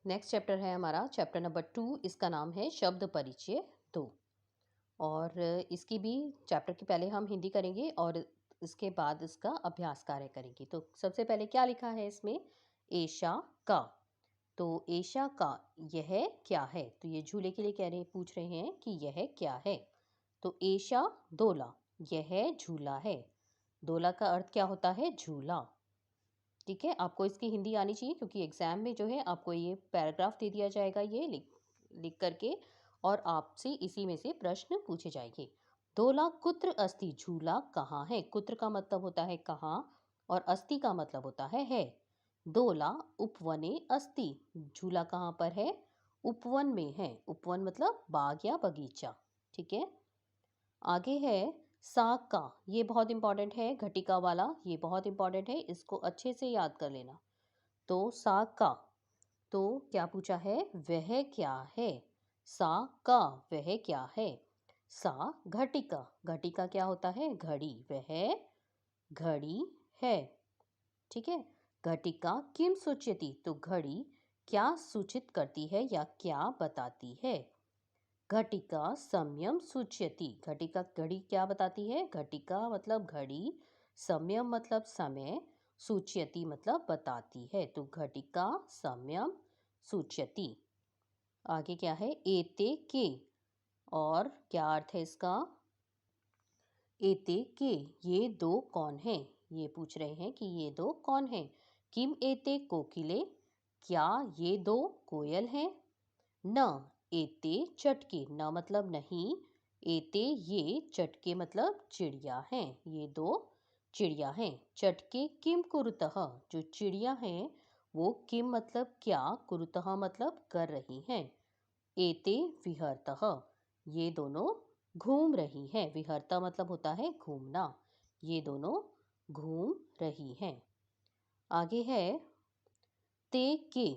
Next chapter है हमारा chapter number 2। इसका नाम है शब्द परिचय 2। और इसकी भी चैप्टर के पहले हम हिंदी करेंगे और इसके बाद इसका अभ्यास कार्य करेंगे। तो सबसे पहले क्या लिखा है इसमें, एशा का। तो एशा का यह क्या है, तो ये झूले के लिए पूछ रहे हैं कि यह क्या है। तो एशा दोला, यह झूला है। दोला का अर्थ क्या होता है, झूला। ठीक है, आपको इसकी हिंदी आनी चाहिए क्योंकि एग्जाम में जो है आपको ये पैराग्राफ दे दिया जाएगा, ये लिख लिख करके, और आपसे इसी में से प्रश्न पूछे जाएंगे। दोला कुत्र अस्ति, झूला कहाँ है। कुत्र का मतलब होता है कहाँ, और अस्ति का मतलब होता है। दोला उपवने अस्ति, झूला कहाँ पर है, उपवन में है। उपवन मतलब बाग या बगीचा। ठीक है, आगे है साग का। ये बहुत इंपॉर्टेंट है, घटिका वाला, ये बहुत इंपॉर्टेंट है, इसको अच्छे से याद कर लेना। तो साग का, तो क्या पूछा है, वह क्या है। साग का वह क्या है। सा घटिका, घटिका क्या होता है, घड़ी, वह घड़ी है। ठीक है, घटिका किम सूचयति, तो घड़ी क्या सूचित करती है या क्या बताती है। घटिका संयम सूचयति, घटिका घड़ी क्या बताती है, घटिका मतलब घड़ी, संयम मतलब समय, सूचयति मतलब बताती है। तो घटिका संयम सूचयति। आगे क्या है, एते के, और क्या अर्थ है इसका, एते के ये दो कौन हैं। ये पूछ रहे हैं कि ये दो कौन हैं। किम एते कोकिले, क्या ये दो कोयल हैं। न एते चटके, न मतलब नहीं, एते ये, चटके मतलब चिड़िया हैं, ये दो चिड़िया हैं। चटके किम कुरुतः, जो चिड़िया हैं वो किम मतलब क्या, कुरुतः मतलब कर रही हैं। एते विहरतः, ये दोनों घूम रही हैं। विहरता मतलब होता है घूमना, ये दोनों घूम रही हैं। आगे है ते के,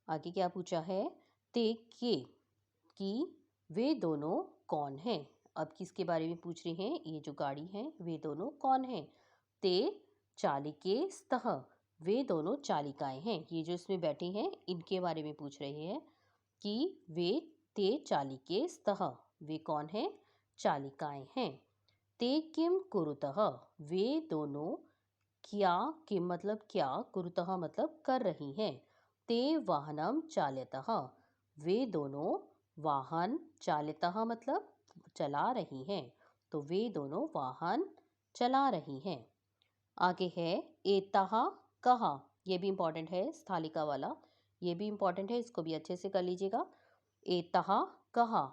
आगे क्या पूछा है, ते के कि वे दोनों कौन हैं। अब किसके बारे में पूछ रहे हैं, ये जो गाड़ी है वे दोनों कौन हैं। ते चालिके स्तः, वे दोनों चालिकाएं हैं। ये जो इसमें बैठे हैं इनके बारे में पूछ रहे हैं कि वे ते चालिके स्तः, वे कौन हैं, चालिकाएं हैं। ते किम कुरुतः, वे दोनों क्या, किम मतलब क्या, कुरुतः मतलब कर रही हैं। ते वाहनम चालयतः, वे दोनों वाहन, चालितः मतलब चला रही हैं, तो वे दोनों वाहन चला रही हैं। आगे है एतः कहा, ये भी इंपॉर्टेंट है, स्थालिका वाला, ये भी इंपॉर्टेंट है, इसको भी अच्छे से कर लीजिएगा। एतः कहा,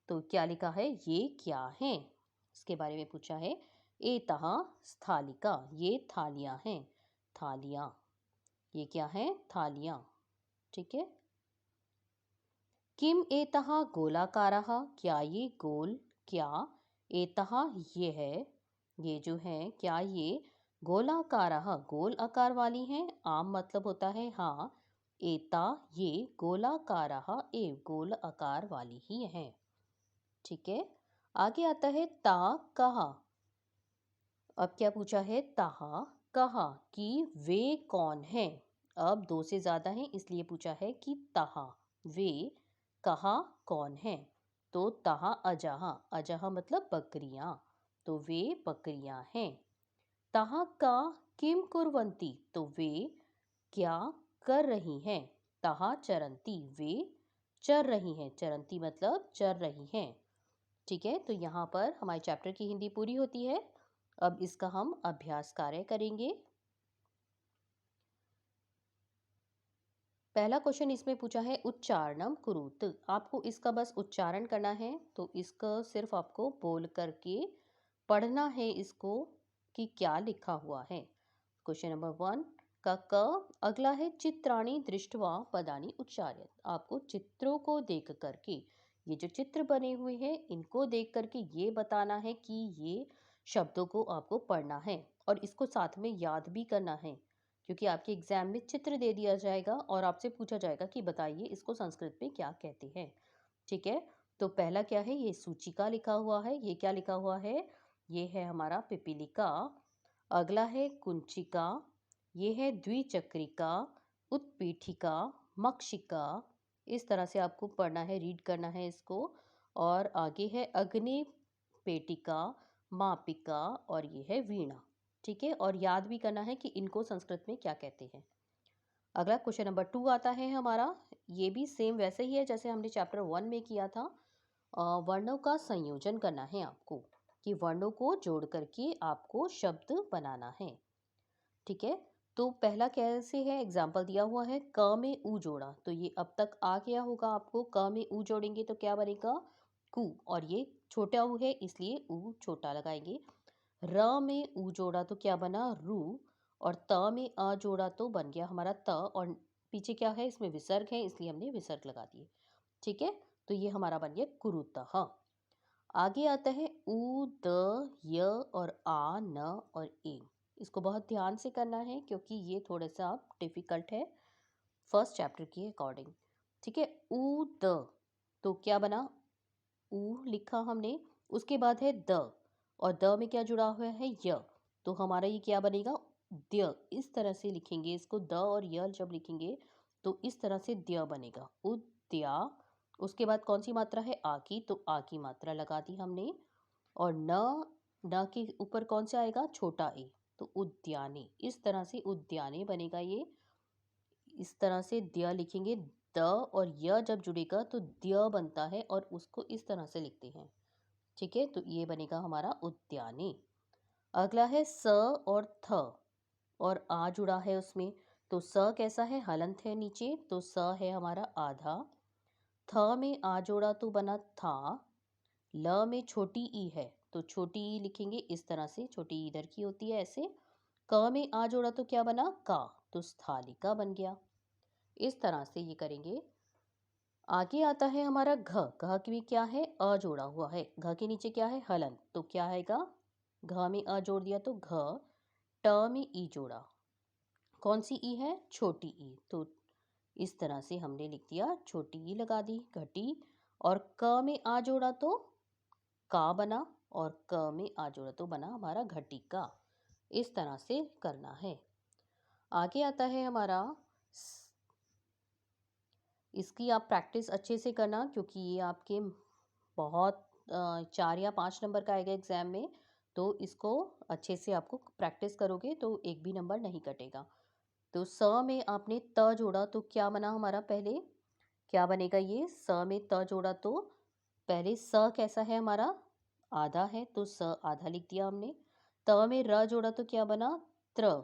तो क्या लिखा है, ये क्या है, इसके बारे में पूछा है। एतः स्थालिका, ये थालियां हैं, थालियां, ये क्या है, थालियां। ठीक है, किम एतः गोलाकारः, क्या ये गोल, क्या एतः ये है, ये जो है क्या ये गोलाकारः गोल आकार वाली हैं। आम मतलब होता है हाँ, एता ये गोलाकारः ए गोल आकार वाली ही है। ठीक है, आगे आता है ता कहा। अब क्या पूछा है, ताहा कहा कि वे कौन हैं। अब दो से ज़्यादा हैं इसलिए पूछा है कि ताहा वे, कहा कौन है। तो ताहा अजहा, अजहा मतलब बकरियां, तो वे बकरियां हैं। ताहा का किम कुर्वंती, तो वे क्या कर रही हैं। ताहा चरंती, वे चर रही हैं, चरंती मतलब चर रही हैं। ठीक है, तो यहाँ पर हमारे चैप्टर की हिंदी पूरी होती है। अब इसका हम अभ्यास कार्य करेंगे। पहला क्वेश्चन इसमें पूछा है उच्चारणम कुरुत, आपको इसका बस उच्चारण करना है, तो इसका सिर्फ आपको बोल करके पढ़ना है इसको कि क्या लिखा हुआ है। क्वेश्चन नंबर 1 का क। अगला है चित्राणि दृष्ट्वा पदानि उच्चार्य, आपको चित्रों को देख करके, ये जो चित्र बने हुए हैं इनको देख करके ये बताना है कि ये शब्दों को आपको पढ़ना है और इसको साथ में याद भी करना है, क्योंकि आपके एग्जाम में चित्र दे दिया जाएगा और आपसे पूछा जाएगा कि बताइए इसको संस्कृत में क्या कहते हैं। ठीक है, तो पहला क्या है, ये सूचिका लिखा हुआ है, ये क्या लिखा हुआ है, ये है हमारा पिपीलिका। अगला है कुंचिका, ये है द्विचक्रिका, उत्पीठिका, मक्षिका, इस तरह से आपको पढ़ना है, रीड करना है इसको। और आगे है अग्नि पेटिका, मापिका और ये है वीणा। ठीक है, और याद भी करना है कि इनको संस्कृत में क्या कहते हैं। अगला क्वेश्चन नंबर 2 आता है हमारा। ये भी सेम वैसे ही है जैसे हमने चैप्टर 1 में किया था। वर्णों का संयोजन करना है आपको, कि वर्णों को जोड़ करके आपको शब्द बनाना है। ठीक है, तो पहला कैसे है, एग्जाम्पल दिया हुआ है, क में ऊ जोड़ा, तो ये अब तक आ गया होगा आपको। क में ऊ जोड़ेंगे तो क्या बनेगा, कु, और ये छोटा ऊ है इसलिए ऊ छोटा लगाएंगे। र में ऊ जोड़ा तो क्या बना, रू, और त में अ जोड़ा तो बन गया हमारा त, और पीछे क्या है, इसमें विसर्ग है इसलिए हमने विसर्ग लगा दिए। ठीक है, तो ये हमारा बन गया कुरुतः। आगे आता है उ, द, य और आ, न और ए। इसको बहुत ध्यान से करना है क्योंकि ये थोड़ा सा डिफिकल्ट है फर्स्ट चैप्टर के अकॉर्डिंग। ठीक है, उ, द, तो क्या बना, उ लिखा हमने, उसके बाद है द, और द में क्या जुड़ा हुआ है, य, तो हमारा ये क्या बनेगा, द्य। इस तरह से लिखेंगे इसको, द और य जब लिखेंगे तो इस तरह से द्य बनेगा, उद्या। उसके बाद कौन सी मात्रा है, आ की, तो आ की मात्रा लगा दी हमने। और न, न के ऊपर कौन सा आएगा, छोटा ए, तो उद्याने। इस तरह से उद्याने बनेगा ये। इस तरह से द्य लिखेंगे, द और य जब जुड़ेगा तो द्य बनता है, और उसको इस तरह से लिखते हैं। ठीक है, तो ये बनेगा हमारा उद्याने। अगला है स और थ, और आ जुड़ा है उसमें, तो स कैसा है, हलंत है नीचे, तो स है हमारा आधा। थ में आ जोड़ा तो बना था। ल में छोटी ई है तो छोटी ई लिखेंगे इस तरह से, छोटी ई इधर की होती है ऐसे। क में आ जोड़ा तो क्या बना, का, तो स्थालिका बन गया। इस तरह से ये करेंगे। आगे आता है हमारा घ। घ की भी क्या है, अ जोड़ा हुआ है, घ के नीचे क्या है, हलन, तो क्या आएगा, घ में अ जोड़ दिया तो घ। ट में ई जोड़ा, कौन सी ई है, छोटी ई, तो इस तरह से हमने लिख दिया, छोटी ई लगा दी, घटी। और क में आ जोड़ा तो का बना, और क में आ जोड़ा तो बना हमारा घटिका। इस तरह से करना है। आगे आता है हमारा इसकी आप प्रैक्टिस अच्छे से करना क्योंकि ये आपके बहुत 4 या 5 नंबर का आएगा एग्ज़ाम में, तो इसको अच्छे से आपको प्रैक्टिस करोगे तो एक भी नंबर नहीं कटेगा। तो स में आपने त जोड़ा तो क्या बना हमारा, पहले क्या बनेगा, ये स में त जोड़ा तो पहले स कैसा है हमारा, आधा है, तो स आधा लिख दिया हमने। त में र जोड़ा तो क्या बना, त्र,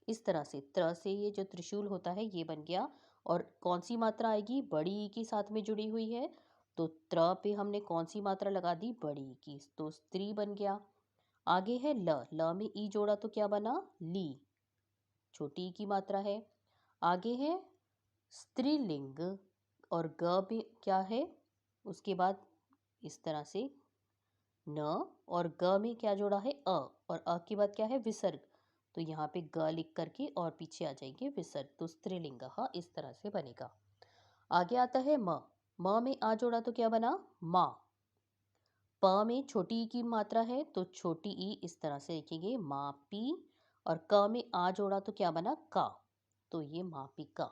इस तरह से त्र से ये जो त्रिशूल होता है ये बन गया। और कौन सी मात्रा आएगी, बड़ी ई के साथ में जुड़ी हुई है, तो त्र पे हमने कौन सी मात्रा लगा दी, बड़ी ई की, तो स्त्री बन गया। आगे है ल, ल में ई जोड़ा तो क्या बना, ली, छोटी ई की मात्रा है। आगे है स्त्रीलिंग, और ग में क्या है, उसके बाद इस तरह से न, और ग में क्या जोड़ा है, अ, और अ के बाद क्या है, विसर्ग, तो यहाँ पे ग लिख करके और पीछे आ जाएंगे विसर्ग, तो स्त्रीलिंग इस तरह से बनेगा। आगे आता है म। म में आ जोड़ा तो क्या बना, माँ। प में छोटी ई की मात्रा है तो छोटी ई इस तरह से लिखेंगे, मापी। और क में आ जोड़ा तो क्या बना, का, तो ये मापिका।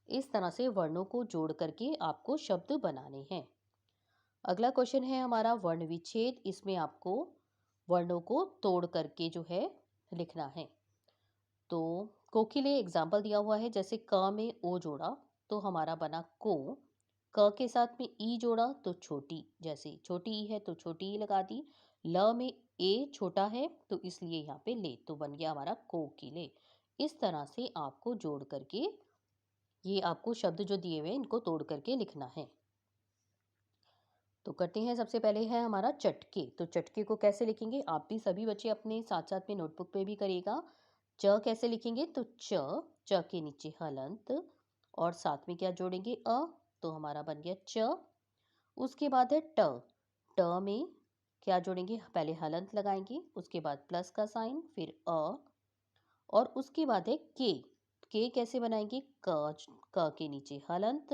इस तरह से वर्णों को जोड़ करके आपको शब्द बनाने हैं। अगला क्वेश्चन है हमारा वर्ण विच्छेद। इसमें आपको वर्णों को तोड़ करके जो है लिखना है। तो को के लिए एग्जाम्पल दिया हुआ है, जैसे क में ओ जोड़ा तो हमारा बना को। क के साथ में ई जोड़ा तो छोटी, जैसे छोटी ई है तो छोटी ई लगा दी। ल में ए छोटा है तो इसलिए यहाँ पे ले, तो बन गया हमारा कोकिले। इस तरह से आपको जोड़ करके ये आपको शब्द जो दिए हुए हैं इनको तोड़ करके लिखना है। तो करते हैं, सबसे पहले है हमारा चटके। तो चटके को कैसे लिखेंगे, आप भी सभी बच्चे अपने साथ साथ में नोटबुक पे भी करिएगा। च कैसे लिखेंगे, तो च के नीचे हलंत और साथ में क्या जोड़ेंगे, अ, तो हमारा बन गया च। उसके बाद है ट। ट में क्या जोड़ेंगे, पहले हलंत लगाएंगे, उसके बाद प्लस का साइन, फिर अ, और उसके बाद है के। के कैसे बनाएंगे, क के नीचे हलंत,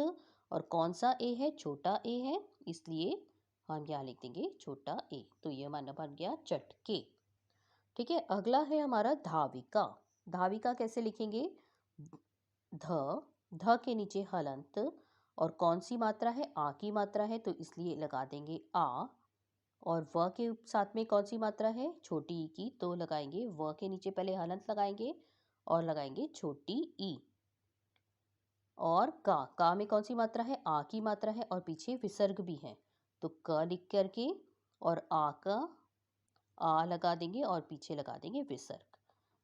और कौन सा ए है, छोटा ए है, इसलिए हम यहाँ लिख देंगे छोटा ए, तो ये हमारा बन गया चटके। ठीक है, अगला है हमारा धाविका। धाविका कैसे लिखेंगे, ध, ध के नीचे हलंत और कौन सी मात्रा है, आ की मात्रा है, तो इसलिए लगा देंगे आ। और व के साथ में कौन सी मात्रा है, छोटी ई की, तो लगाएंगे व के नीचे पहले हलंत लगाएंगे और लगाएंगे छोटी ई। और का में कौन सी मात्रा है, आ की मात्रा है और पीछे विसर्ग भी है, तो क लिख करके और आ का आ लगा देंगे और पीछे लगा देंगे विसर्ग।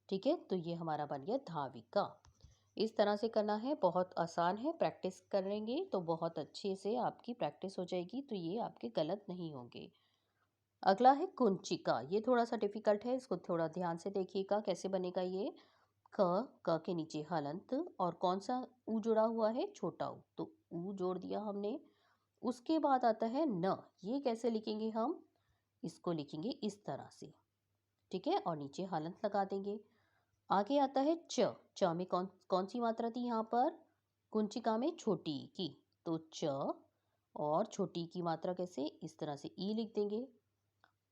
ठीक है, तो ये हमारा बन गया धाविका। इस तरह से करना है, बहुत आसान है, प्रैक्टिस करेंगे तो बहुत अच्छे से आपकी प्रैक्टिस हो जाएगी, तो ये आपके गलत नहीं होंगे। अगला है कुंचिका। ये थोड़ा सा डिफिकल्ट है, इसको थोड़ा ध्यान से देखिएगा कैसे बनेगा ये। क के नीचे हलंत और कौन सा ऊ जुड़ा हुआ है, छोटा ऊ, तो ऊ जोड़ दिया हमने। उसके बाद आता है न। ये कैसे लिखेंगे हम, इसको लिखेंगे इस तरह से। ठीक है, और नीचे हलंत लगा देंगे। आगे आता है च। च में कौन कौन सी मात्रा थी यहाँ पर, कुंचिका में छोटी ई की, तो च और छोटी की मात्रा कैसे, इस तरह से ई लिख देंगे।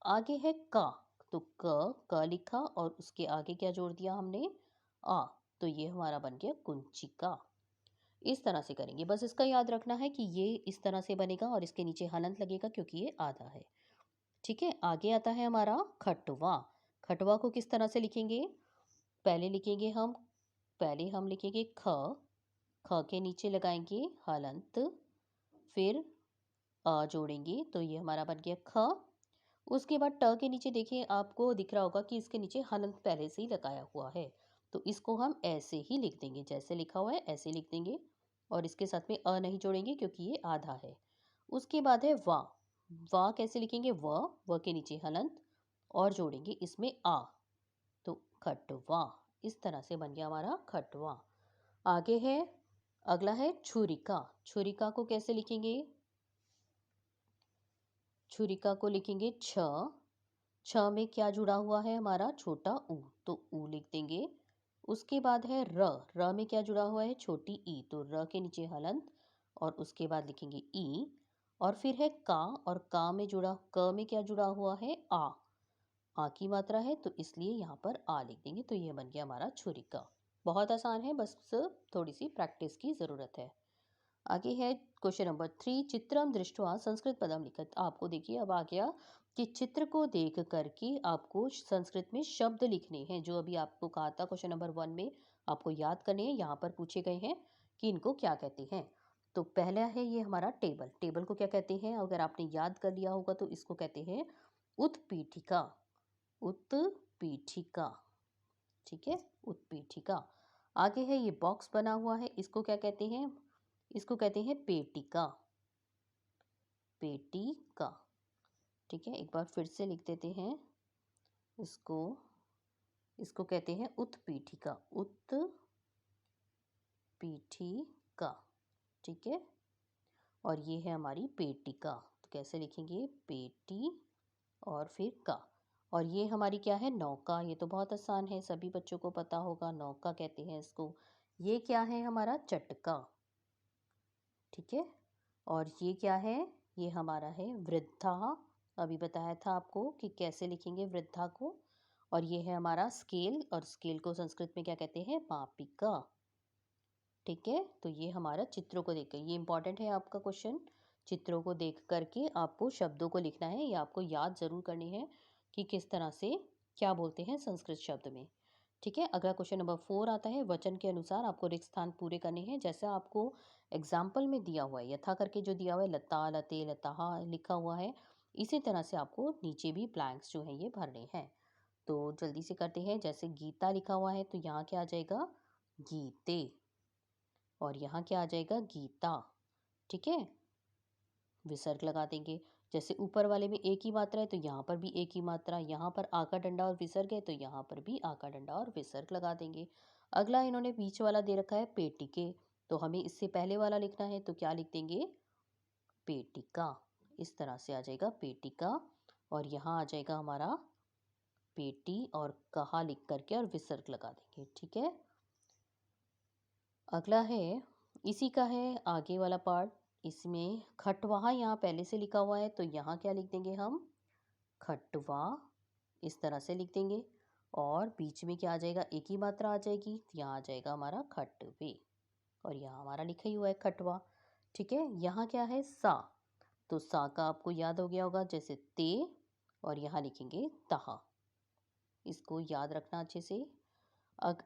आगे है का, तो क लिखा और उसके आगे क्या जोड़ दिया हमने, आ, तो ये हमारा बन गया कुंचिका। इस तरह से करेंगे, बस इसका याद रखना है कि ये इस तरह से बनेगा और इसके नीचे हलंत लगेगा क्योंकि ये आधा है। ठीक है, आगे आता है हमारा खटवा। खटवा को किस तरह से लिखेंगे, पहले लिखेंगे हम, पहले हम लिखेंगे ख के नीचे लगाएंगे हलंत, फिर अ जोड़ेंगे, तो ये हमारा बन गया ख। उसके बाद ट के नीचे देखिए, आपको दिख रहा होगा कि इसके नीचे हलंत पहले से ही लगाया हुआ है, तो इसको हम ऐसे ही लिख देंगे, जैसे लिखा हुआ है ऐसे लिख देंगे और इसके साथ में अ नहीं जोड़ेंगे क्योंकि ये आधा है। उसके बाद है वा। वा कैसे लिखेंगे, व के नीचे हलंत और जोड़ेंगे इसमें आ, तो खटवा। इस तरह से बन गया हमारा खटवा। आगे है, अगला है छुरिका। छुरिका को कैसे लिखेंगे, छुरिका को लिखेंगे छ। छ में क्या जुड़ा हुआ है हमारा, छोटा ऊ, तो ऊ लिख देंगे। उसके बाद है र में क्या जुड़ा हुआ है, छोटी ई, तो र के नीचे हलंत और उसके बाद लिखेंगे ई। और फिर है का, और का में जुड़ा, क में क्या जुड़ा हुआ है, आ की मात्रा है, तो इसलिए यहाँ पर आ लिख देंगे, तो ये बन गया हमारा छुरिका। बहुत आसान है, बस थोड़ी सी प्रैक्टिस की ज़रूरत है। आगे है क्वेश्चन नंबर 3, चित्रम दृष्ट्वा संस्कृत पदम लिखत। आपको देखिए अब आ गया कि चित्र को देख करके आपको संस्कृत में शब्द लिखने हैं, जो अभी आपको कहा था क्वेश्चन नंबर 1 में आपको याद करने हैं, यहाँ पर पूछे गए हैं कि इनको क्या कहते हैं। तो पहला है ये हमारा टेबल। टेबल को क्या कहते हैं, अगर आपने याद कर लिया होगा तो इसको कहते हैं उत्पीठिका। उत्पीठिका, ठीक है, उत्पीठिका। आगे है ये बॉक्स बना हुआ है, इसको क्या कहते हैं, इसको कहते हैं पेटिका। पेटिका, ठीक है, एक बार फिर से लिख देते हैं इसको, इसको कहते हैं उत्पीठिका। उत्पीठिका, ठीक है, और ये है हमारी पेटिका, तो कैसे लिखेंगे, पेटी और फिर का। और ये हमारी क्या है, नौका। ये तो बहुत आसान है, सभी बच्चों को पता होगा, नौका कहते हैं इसको। ये क्या है हमारा, चटका, ठीक है। और ये क्या है, ये हमारा है वृद्धा। अभी बताया था आपको कि कैसे लिखेंगे वृद्धा को। और ये है हमारा स्केल, और स्केल को संस्कृत में क्या कहते हैं, मापिका, ठीक है। तो ये हमारा चित्रों को देखकर, ये इंपॉर्टेंट है आपका क्वेश्चन, चित्रों को देख करके आपको शब्दों को लिखना है, ये आपको याद जरूर करनी है कि किस तरह से क्या बोलते हैं संस्कृत शब्द में, ठीक है। अगला क्वेश्चन नंबर 4 आता है, वचन के अनुसार आपको रिक्त स्थान पूरे करने हैं, जैसा आपको एग्जाम्पल में दिया हुआ है, यथा करके जो दिया हुआ है, लता, लते, लताहा लिखा हुआ है, इसी तरह से आपको नीचे भी ब्लैंक्स जो है ये भरने हैं। तो जल्दी से करते हैं, जैसे गीता लिखा हुआ है तो यहाँ क्या आ जाएगा, गीते, और यहाँ क्या आ जाएगा, गीता, ठीक है, विसर्ग लगा देंगे। जैसे ऊपर वाले में एक ही मात्रा है तो यहाँ पर भी एक ही मात्रा, यहाँ पर आ का डंडा और विसर्ग है तो यहाँ पर भी आ का डंडा और विसर्ग लगा देंगे। अगला इन्होंने बीच वाला दे रखा है पेटिके, तो हमें इससे पहले वाला लिखना है, तो क्या लिख देंगे, पेटिका। इस तरह से आ जाएगा पेटिका, और यहाँ आ जाएगा हमारा पेटी और कहा लिख करके और विसर्ग लगा देंगे, ठीक है। अगला है, इसी का है आगे वाला पार्ट, इसमें खटवाहा यहाँ पहले से लिखा हुआ है तो यहाँ क्या लिख देंगे हम, खटवा, इस तरह से लिख देंगे। और बीच में क्या आ जाएगा, एक ही मात्रा आ जाएगी, यहाँ आ जाएगा हमारा खटवे, और यहाँ हमारा लिखा ही हुआ है खटवा। ठीक है, यहाँ क्या है सा, तो सा का आपको याद हो गया होगा जैसे ते, और यहाँ लिखेंगे तहा। इसको याद रखना अच्छे से।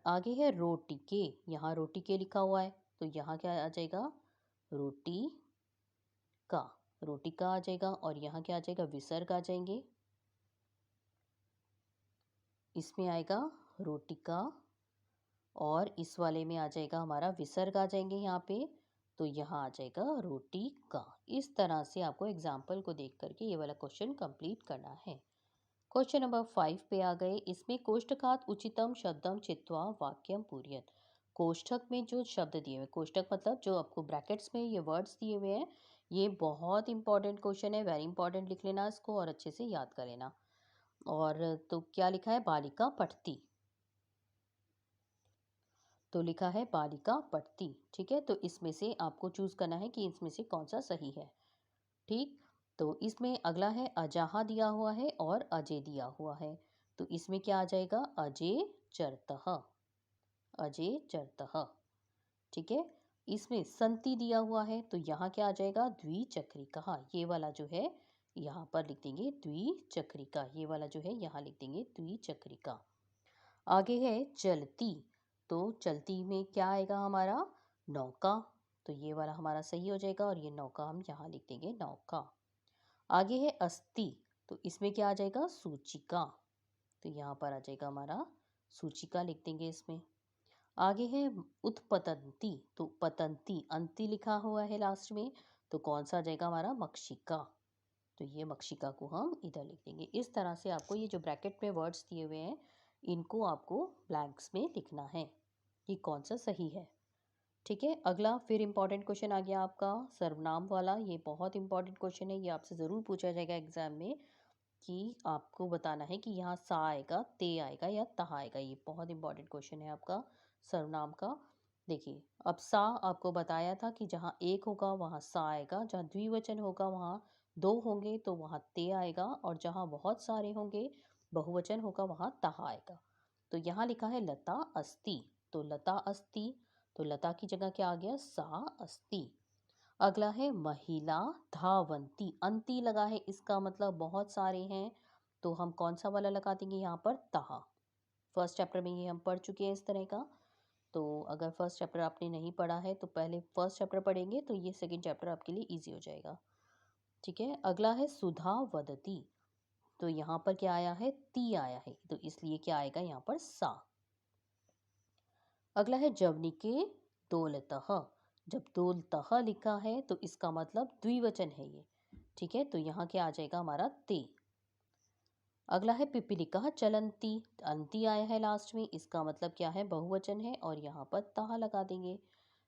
आगे है रोटी के, यहाँ रोटी के लिखा हुआ है, तो यहाँ क्या आ जाएगा रोटी का, रोटी का आ जाएगा, और यहाँ क्या आ जाएगा विसर्ग आ जाएंगे, इसमें आएगा रोटी का, और इस वाले में आ जाएगा हमारा विसर्ग आ जाएंगे यहाँ पे, तो यहाँ आ जाएगा रोटी का। इस तरह से आपको एग्जाम्पल को देख करके ये वाला क्वेश्चन कंप्लीट करना है। क्वेश्चन नंबर 5 पे आ गए। इसमें कोष्ठकात उचितम शब्दम चित्वा वाक्यम पूरयत। कोष्ठक में जो शब्द दिए हुए, कोष्ठक मतलब जो आपको ब्रैकेट्स में ये वर्ड्स दिए हुए हैं, ये बहुत इंपॉर्टेंट क्वेश्चन है, वेरी इंपॉर्टेंट, लिख लेना इसको और अच्छे से याद कर लेना। और तो क्या लिखा है बालिका पठती, तो लिखा है बालिका पठती। ठीक है, तो इसमें से आपको चूज करना है कि इसमें से कौन सा सही है। ठीक, तो इसमें अगला है अजाहा दिया हुआ है और अजय दिया हुआ है, तो इसमें क्या आ जाएगा अजय चरतः, अजय चरतः। ठीक है, इसमें संति दिया हुआ है, तो यहाँ क्या आ जाएगा द्विचक्रिका, ये वाला जो है यहाँ पर लिख देंगे द्विचक्रिका, ये वाला जो है यहाँ लिख देंगे द्विचक्रिका। आगे है चलती, तो चलती में क्या आएगा हमारा नौका, तो ये वाला हमारा सही हो जाएगा, और ये नौका हम यहाँ लिख देंगे नौका। आगे है अस्थि, तो इसमें क्या आ जाएगा सूचिका, तो यहाँ पर आ जाएगा हमारा सूचिका लिख देंगे इसमें। आगे है उत्पतंती, तो पतंती अंति लिखा हुआ है लास्ट में, तो कौन सा आ जाएगा हमारा मक्षिका, तो ये मक्षिका को हम इधर लिख देंगे। इस तरह से आपको ये जो ब्रैकेट में वर्ड्स दिए हुए हैं इनको आपको ब्लैंक्स में लिखना है कि कौन सा सही है। ठीक है, अगला फिर इंपॉर्टेंट क्वेश्चन आ गया आपका सर्वनाम वाला। ये बहुत इंपॉर्टेंट क्वेश्चन है, ये आपसे ज़रूर पूछा जाएगा एग्जाम में कि आपको बताना है कि यहाँ सा आएगा ते आएगा या तहा आएगा। ये बहुत इंपॉर्टेंट क्वेश्चन है आपका सर्वनाम का। देखिए, अब सा आपको बताया था कि जहाँ एक होगा वहाँ सा आएगा, जहाँ द्विवचन होगा वहाँ दो होंगे तो वहाँ ते आएगा, और जहाँ बहुत सारे होंगे बहुवचन होगा वहाँ तहा आएगा। तो यहाँ लिखा है लता अस्ति, तो लता अस्ति, तो लता की जगह क्या आ गया सा अस्ति। अगला है महिला धावंती, अंती लगा है, इसका मतलब बहुत सारे हैं, तो हम कौन सा वाला लगा देंगे यहाँ पर तहा। फर्स्ट चैप्टर में ये हम पढ़ चुके हैं इस तरह का, तो अगर फर्स्ट चैप्टर आपने नहीं पढ़ा है तो पहले फर्स्ट चैप्टर पढ़ेंगे तो ये सेकंड चैप्टर आपके लिए इजी हो जाएगा। ठीक है, अगला है सुधा वदती, तो यहाँ पर क्या आया है ती आया है, तो इसलिए क्या आएगा यहाँ पर सा। अगला है जवनिके दौलतः, जब दौलतः लिखा है तो इसका मतलब द्विवचन है ये। ठीक है, तो यहाँ क्या आ जाएगा हमारा ते। अगला है पिपीलिका चलंती, अंती आया है लास्ट में, इसका मतलब क्या है बहुवचन है, और यहाँ पर तह लगा देंगे।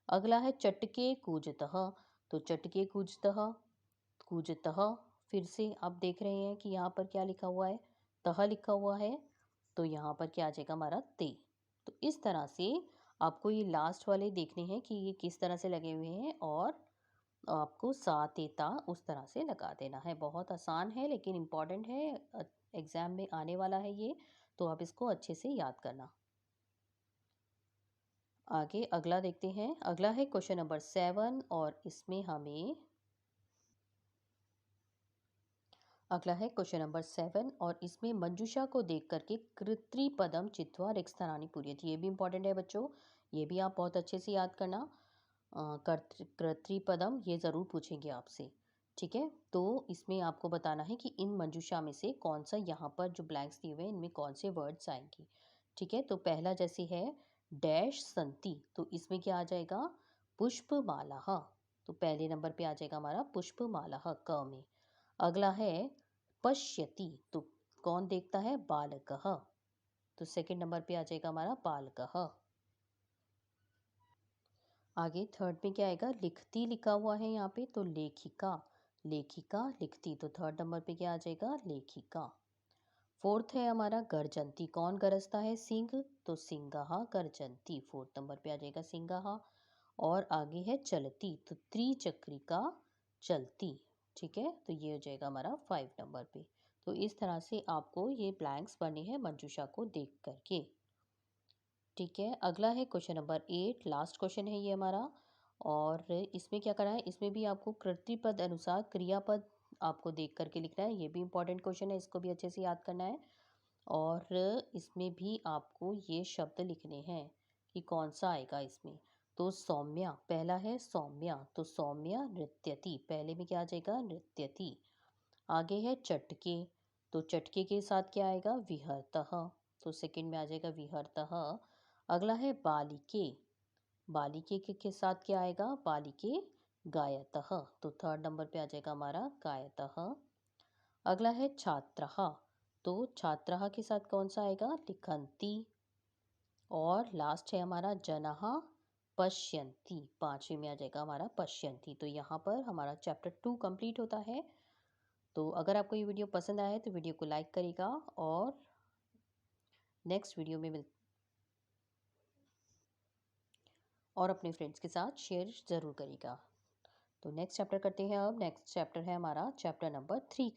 अगला है चटके कूजतः, तो चटके कूजतः, कूजतः फिर से आप देख रहे हैं कि यहाँ पर क्या लिखा हुआ है तह लिखा हुआ है, तो यहाँ पर क्या आ जाएगा हमारा ते। तो इस तरह से आपको ये लास्ट वाले देखने हैं कि ये किस तरह से लगे हुए हैं, और आपको सा तेता उस तरह से लगा देना है। बहुत आसान है लेकिन इम्पॉर्टेंट है, एग्ज़ाम में आने वाला है ये, तो आप इसको अच्छे से याद करना। आगे अगला देखते हैं। अगला है क्वेश्चन नंबर 7, और इसमें हमें अगला है क्वेश्चन नंबर 7, और इसमें मंजूषा को देख करके कृत्रिपदम चित्वा रिक्स्थानानि पूर्यत, ये भी इंपॉर्टेंट है बच्चों, ये भी आप बहुत अच्छे से याद करना। कर्तृपदम ये ज़रूर पूछेंगे आपसे। ठीक है, तो इसमें आपको बताना है कि इन मंजूषा में से कौन सा, यहाँ पर जो ब्लैंक्स दिए हुए हैं इनमें कौन से वर्ड्स आएंगे। ठीक है, तो पहला जैसे है डैश संति, तो इसमें क्या आ जाएगा पुष्पमाला, तो पहले नंबर पे आ जाएगा हमारा पुष्पमाला क में। अगला है पश्यति, तो कौन देखता है बालकः, तो सेकंड नंबर पे आ जाएगा हमारा बालकः। आगे थर्ड में क्या आएगा लिखती लिखा हुआ है यहाँ पे, तो लेखिका, लेखिका लिखती, तो थर्ड नंबर पे क्या आ जाएगा लेखिका। फोर्थ है हमारा गर्जंती, कौन गरजता है सिंह, तो सिंगाहा गर्जंती, फोर्थ नंबर पे आ जाएगा सिंगाहा। और आगे है चलती, तो त्रिचक्रिका चलती। ठीक है, तो ये हो जाएगा हमारा 5 नंबर पे। तो इस तरह से आपको ये ब्लैंक्स बने हैं मंजूषा को देख करके। ठीक है, अगला है क्वेश्चन नंबर 8, लास्ट क्वेश्चन है ये हमारा। और इसमें क्या करना है, इसमें भी आपको कृतृपद अनुसार क्रियापद आपको देख करके लिखना है। ये भी इंपॉर्टेंट क्वेश्चन है, इसको भी अच्छे से याद करना है। और इसमें भी आपको ये शब्द लिखने हैं कि कौन सा आएगा इसमें। तो सौम्या पहला है, सौम्या, तो सौम्या नृत्यति, पहले में क्या आ जाएगा, नृत्यति। आगे है चटके, तो चटके के साथ क्या आएगा, विहरतः, तो सेकंड में आ जाएगा विहरतः। अगला है बालिके, बालिके के साथ क्या आएगा, बालिके गायतः, तो थर्ड नंबर पे आ जाएगा हमारा गायतः। अगला है छात्रः, तो छात्रः के साथ कौन सा आएगा, लिखन्ति। और लास्ट है हमारा जनः पश्यन्ति, पांचवे में आ जाएगा हमारा पश्यन्ति। तो यहाँ पर हमारा चैप्टर 2 कंप्लीट होता है। तो अगर आपको ये वीडियो पसंद आया है तो वीडियो को लाइक करेगा और नेक्स्ट वीडियो में और अपने फ्रेंड्स के साथ शेयर ज़रूर करेगा। तो नेक्स्ट चैप्टर करते हैं। अब नेक्स्ट चैप्टर है हमारा चैप्टर नंबर 3।